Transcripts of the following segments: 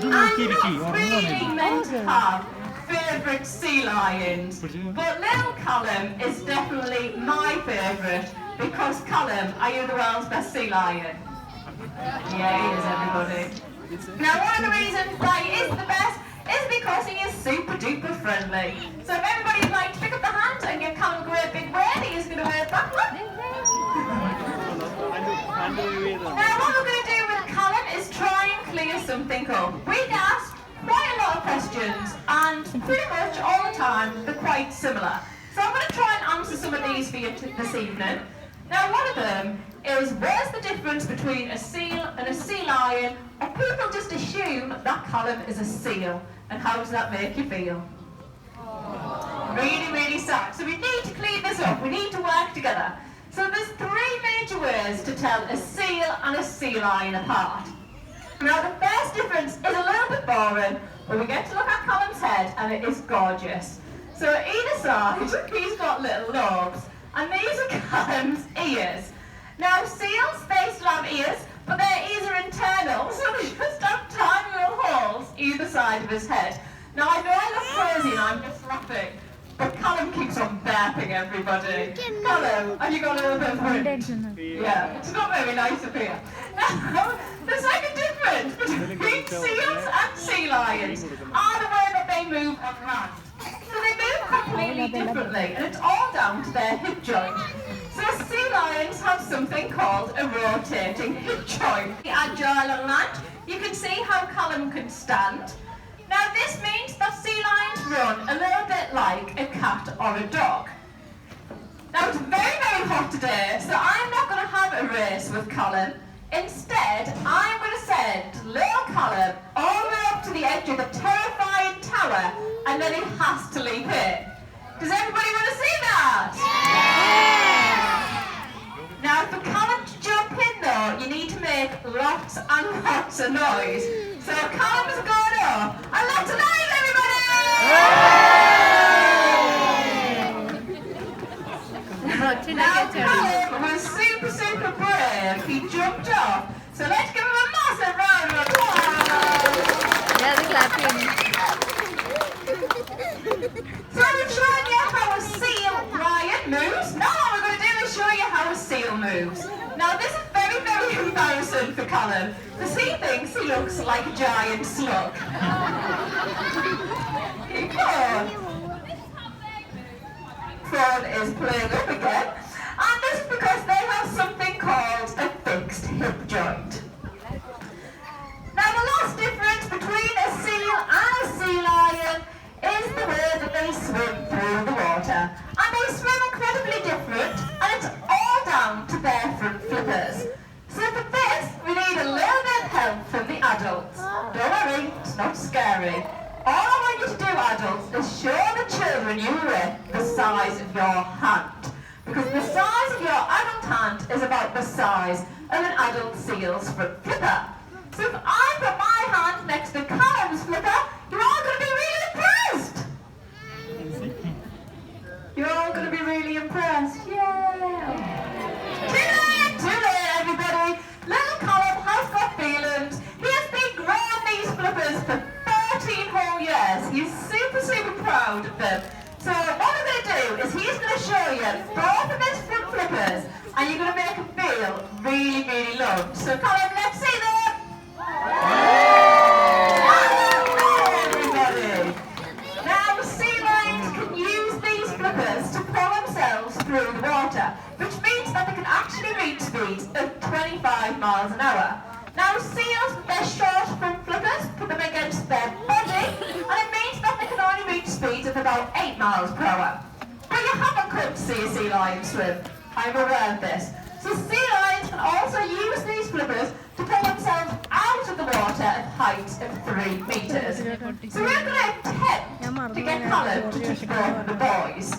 really meant to have favourite sea lions, but little Colin is definitely my favourite because Colin, are you the world's best sea lion? Yeah, he is, everybody. Now, one of the reasons why he is the best is because he is super duper friendly. So if everybody would like to pick up the hand and give Colin a great big wave, he is going to wave back one. Now, what we're going to do with Colin is try and clear something up. We get asked quite a lot of questions, and pretty much all the time they're quite similar. So I'm going to try and answer some of these for you this evening. Now, one of them is, where's the difference between a seal and a sea lion? Or people just assume that Colin is a seal, and how does that make you feel? Really, really sad. So we need to clean this up. We need to work together. So there's three major ways to tell a seal and a sea lion apart. Now, the first difference is a little bit boring, but we get to look at Colin's head, and it is gorgeous. So either side, he's got little lobes, and these are Colin's ears. Now, seals, they still have ears, but their ears are internal, so they just have tiny little holes either side of his head. Now, I know I look crazy and I'm just laughing, but Colin keeps on burping everybody. Colin, have you got a little bit of wind? Yeah, it's not very nice up here. Now, the second difference between seals and sea lions are the way that they move on land. So they move completely differently, and it's all down to their hip joint. So sea lions have something called a rotating hip joint. Agile on land, you can see how Colin can stand. Now this means that sea lions run a little bit like a cat or a dog. Now it's very, very hot today, so I'm not going to have a race with Colin. Instead, I'm going to send little Colin all the way up to the edge of the terrifying tower, and then he has to leap in. Does everybody want to see that? Yeah! Now, for Colin to jump in though, you need to make lots and lots of noise. So Colin's going up, and lots of noise, everybody! Now, Colin was super, super brave. He jumped off. So let's give him a massive round of applause. Yeah, they're clapping. So we've shown you how a seal lion moves. Now what we're going to do is show you how a seal moves. Now this is very, very embarrassing for Colin, because he thinks he looks like a giant slug. He could. Phone is playing up again, and this is because they have something called a fixed hip joint. Now the last difference between a seal and a sea lion is the way that they swim through the water. And they swim incredibly different, and it's all down to their front flippers. So for this, we need a little bit of help from the adults. Don't worry, it's not scary. All I want you to do, adults, is show the children you were with the size of your hand. Because the size of your adult hand is about the size of an adult seal's front flipper. So if I put my hand next to Colin's flipper, you're all going to be really impressed. You're all going to be really impressed. Yeah. Too late, everybody. Little Colin has got feelings. He has been growing these flippers for 13 whole years. He's super, super proud of them. So what we're going to do is he's going to show you both of his front flippers, and you're going to make him feel really, really loved. So Colin, let's see them. Everybody. Now sea lions can use these flippers to pull themselves through the water, which means that they can actually reach speeds of 25 miles an hour. Now seals, with their short front flippers, put them against their body, and it means that they can only reach speeds of about 8 miles per hour. But you haven't come to see a sea lion swim. I'm aware of this. So sea lions can also use these flippers to pull themselves out of the water at heights of 3 meters. So we're going to attempt to get Colin to touch both of the boys.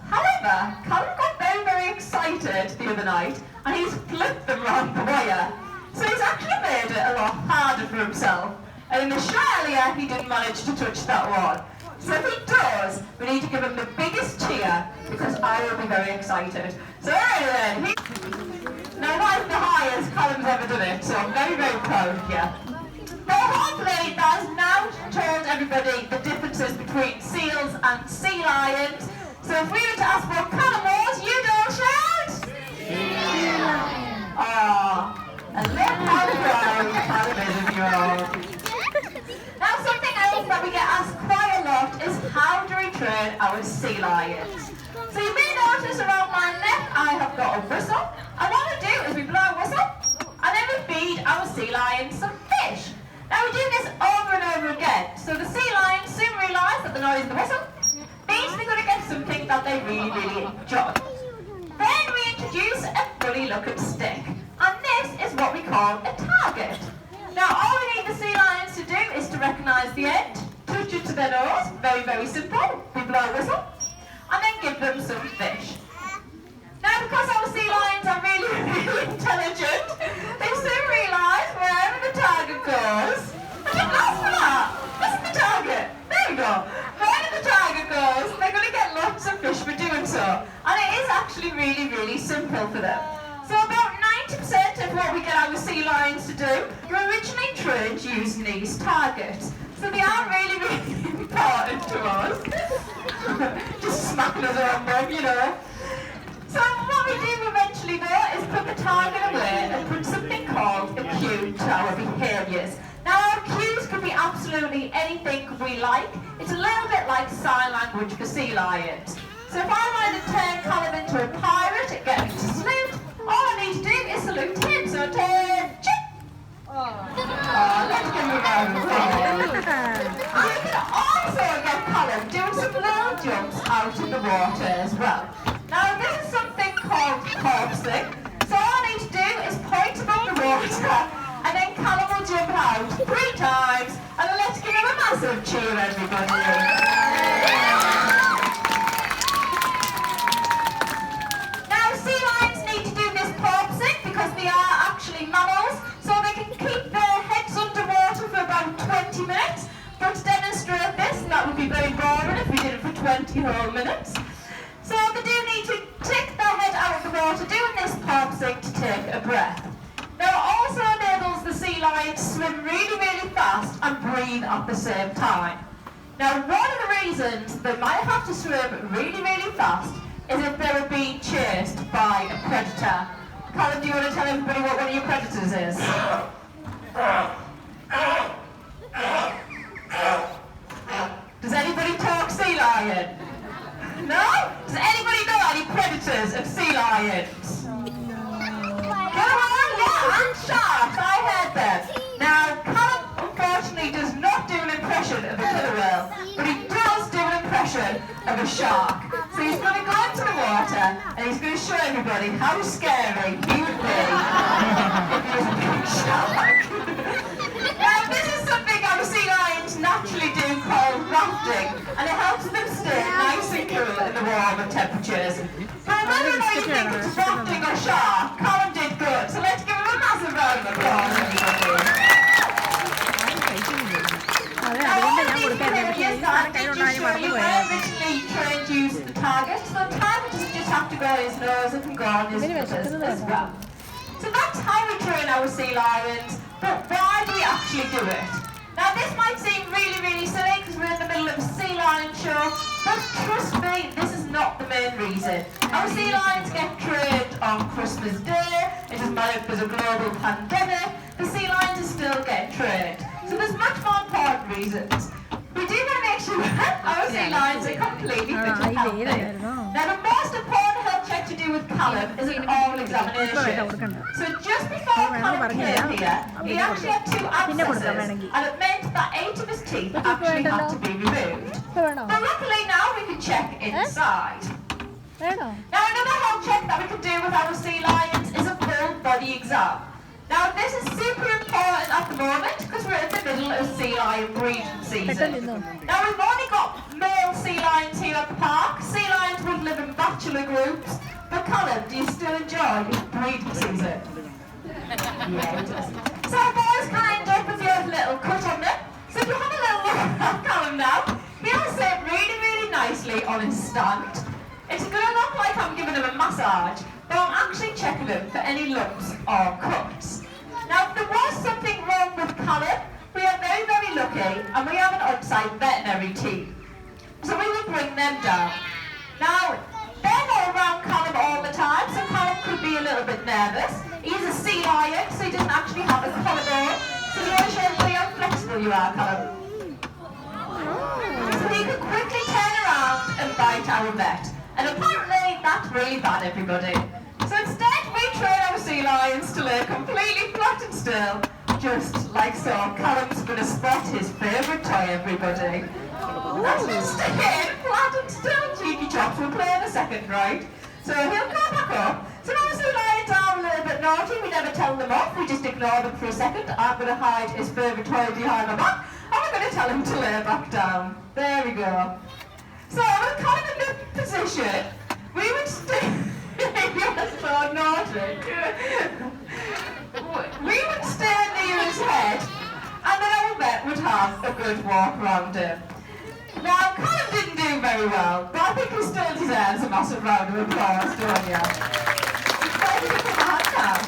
However, Colin got very, very excited the other night, and he's flipped them round the wire. So he's actually made it a lot harder for himself. And in the shot earlier, he didn't manage to touch that one. So if he does, we need to give him the biggest cheer, because I will be very excited. So anyway, now that's the highest Colin's ever done it, so I'm very, very proud of you. But hopefully that everybody the differences between seals and sea lions. So if we were to ask what Colin was, you'd all shout? Sea lion. And look how proud Colin is of you all. Now something else that we get asked quite a lot is how do we train our sea lions? So you may notice around my neck I have got a whistle. And what we do is we blow a whistle and then we feed our sea lions some fish. Now we do this over and over again. So the sea lions soon realise that the noise of the whistle means they're going to get something that they really, really enjoy. Then we introduce a funny looking stick. And this is what we call a target. Now all we need the sea lions to do is to recognise the end, touch it to their nose, very, very simple. We blow a whistle and then give them some fish. Now because our sea lions are really, really intelligent, they soon realise wherever the target goes, I didn't ask for that, that's the target, there we go. Wherever the target goes, they're going to get lots of fish for doing so. And it is actually really, really simple for them. So about 90% of what we get our sea lions to do were originally trained using these targets. So they are really, really important to us. Just smacking us around them, you know. So what we do eventually though is put the target away and put something called a cue to our behaviours. Now our cues could be absolutely anything we like. It's a little bit like sign language for sea lions. So if I wanted to turn Colin into a pirate and get him to salute, all I need to do is salute him. So turn, chip. Let's give him a round of applause. And we can also get Colin doing some little jumps out in the water as well. Now this is something called corpsing. So all I need to do is point above the water and then Colin will jump out 3 times and then let's give him a massive cheer everybody. Now sea lions need to do this corpsing because they are actually mammals, so they can keep their heads underwater for about 20 minutes. But to demonstrate this, that would be very boring if we did it for 20 whole minutes. So they do need to take their head out of the water doing this corpsing to take a breath. Now it also enables the sea lion to swim really, really fast and breathe at the same time. Now one of the reasons they might have to swim really, really fast is if they were being chased by a predator. Colin, do you want to tell everybody what one of your predators is? Does anybody talk sea lion? No? Does anybody know any predators of sea lions? Go on, yeah, and sharks, I heard them. Now, Colin unfortunately does not do an impression of a killer whale, but he does do an impression of a shark. So he's going to go into the water and he's going to show everybody how scary he would be if he was a big shark. Now, this is something our sea lions naturally do called rafting, and it helps them stay nice and cool in the warmer temperatures. But whether or not you think it's rafting or shark, Colin did good, so let's give him a massive round of applause, everybody. Now, all these behaviours that I did just show you were originally trained to use the target, so the target doesn't just have to go on his nose, it can go on his butters as well. So that's how we train our sea lions, but why do we actually do it? Now this might seem really, really silly because we're in the middle of a sea lion show, but trust me, this is not the main reason. Our sea lions get trained on Christmas Day, it doesn't matter if there's a global pandemic, the sea lions are still getting trained. So there's much more important reasons. We do want to make sure that our sea lions are completely fit and healthy. Now the most important health check to do with Colin is an oral examination. So just before Colin came here, he actually had 2 abscesses and it meant that 8 of his teeth actually had to be removed. But luckily now we can check inside. Now another health check that we can do with our sea lions is a full body exam. Now this is super important at the moment because we're in the middle of sea lion breeding season. Now we've only got male sea lions here at the park. Sea lions would live in bachelor groups. But Colin, do you still enjoy breeding season? Yeah, he does. So boys can end up with your little cut on them. So if you have a little look at Colin now, he'll sit really, really nicely on his stand. It's going to look like I'm giving him a massage, but I'm actually checking him for any lumps or cuts. Now, if there was something wrong with Colin, we are very, very lucky and we have an on-site veterinary team. So we would bring them down. Now, they're not around Colin all the time, so Colin could be a little bit nervous. He's a sea lion, so he doesn't actually have a collarbone. So you want to show everybody how flexible you are, Colin. So he could quickly turn around and bite our vet. And apparently that's really bad, everybody. So instead we train our sea lions to lay completely flat and still, just like so. Callum's going to spot his favourite toy, everybody. That's just staying flat and still. Cheeky chops, we'll play in a second, right? So he'll go back up. So now the sea lions are a little bit naughty, we never tell them off, we just ignore them for a second. I'm going to hide his favourite toy behind my back, and we're going to tell him to lay back down. There we go. So with Colin in the position, we would stay. You're so naughty. We would stay near his head, and then our vet would have a good walk around him. Now, Colin didn't do very well, but I think he still deserves a massive round of applause, don't you? He's ready to come on now.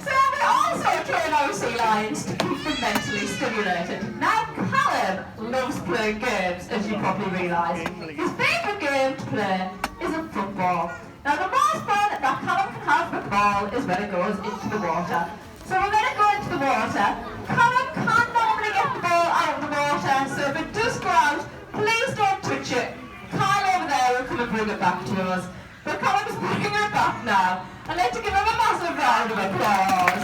So we also train our sea lions to keep them mentally stimulated. Now, Colin loves playing games, as you probably realise. His favourite game to play is a football. Now, the most fun that Colin can have with ball is when it goes into the water. So we're going to go into the water. Colin can't normally get the ball out of the water, so if it does go out, please don't touch it. Kyle over there will come and bring it back to us. But Colin's bringing it back now. I'd like to give him a massive round of applause.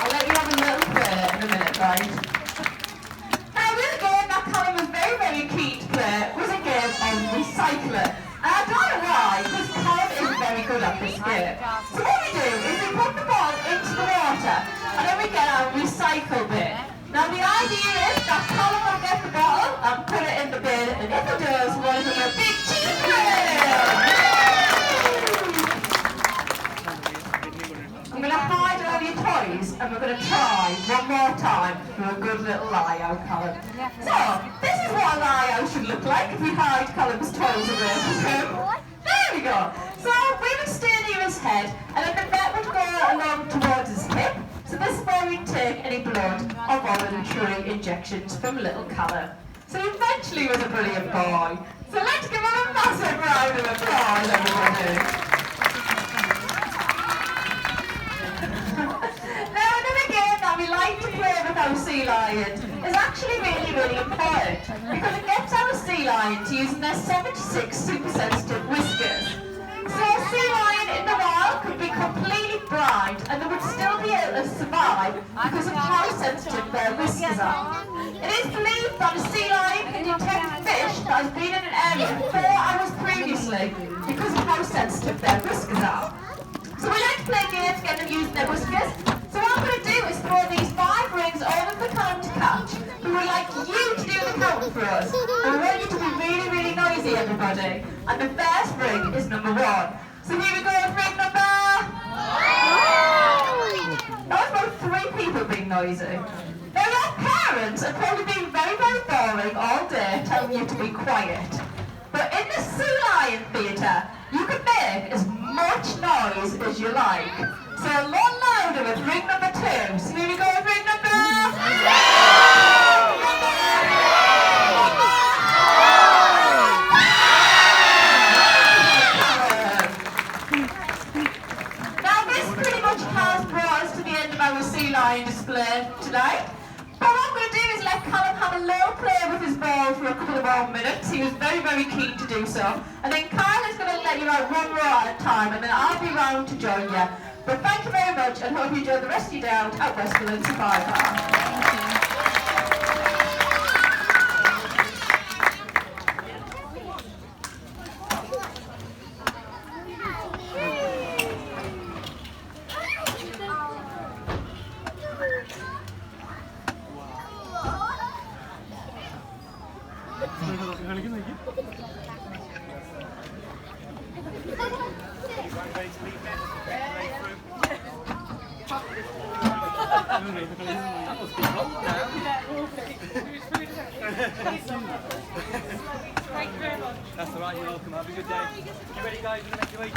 I'll let you have a little play in a minute, right? Now, this game that Colin was very, very keen to play was a game of recycling. And I don't know why, because Colin is very good at this game. So what we do is we put the ball into the water, and then we get our recycle bin. Now the idea is that Colin will get the bottle and put it in the bin, and if it does, we'll give him a big cheese grill! I'm going to hide all your toys, and we're going to try one more time for a good little lie-out, Colin. So, this is what a lie-out should look like if we hide Colin's toys away from him. There we go. So, we would stay near his head, and then the vet would go along towards his hip. So this is where we'd take any blood or voluntary injections from little Colin. So eventually he was a brilliant boy. So let's give him a massive round of applause, everybody. Now another game that we like to play with our sea lions is actually really, really important because it gets our sea lions using their 76 super sensitive whiskers. So a sea lion in the wild could be completely blind and they would still be able to survive because of how sensitive their whiskers are. It is believed that a sea lion can detect fish that has been in an area 4 hours previously because of how sensitive their whiskers are. So we like to play games, get them using their whiskers. So what I'm going to do is throw these 5 rings over the Colin to catch. We would like you to do the counting for us. And we want you to be really, really noisy, everybody. And the first ring is number 1. So here we go with ring number... That was about 3 people being noisy. Now your parents have probably been very, very boring all day telling you to be quiet. But in the Sea Lion Theatre, you can make as much noise as you like. So a lot louder with ring number 2. So here we go with ring number... Now this pretty much has brought us to the end of our Sea Lion display today. But what I'm going to do is let Colin have a little play with his ball for a couple of more minutes. He was very, very keen to do so. And then Kyle is going to let you out one row at a time, and then I'll be round to join you. But thank you very much, and hope you enjoy the rest of your day out at Westland Safari Park. That's alright, you're welcome. Have a good day. You ready, guys? You ready to eat?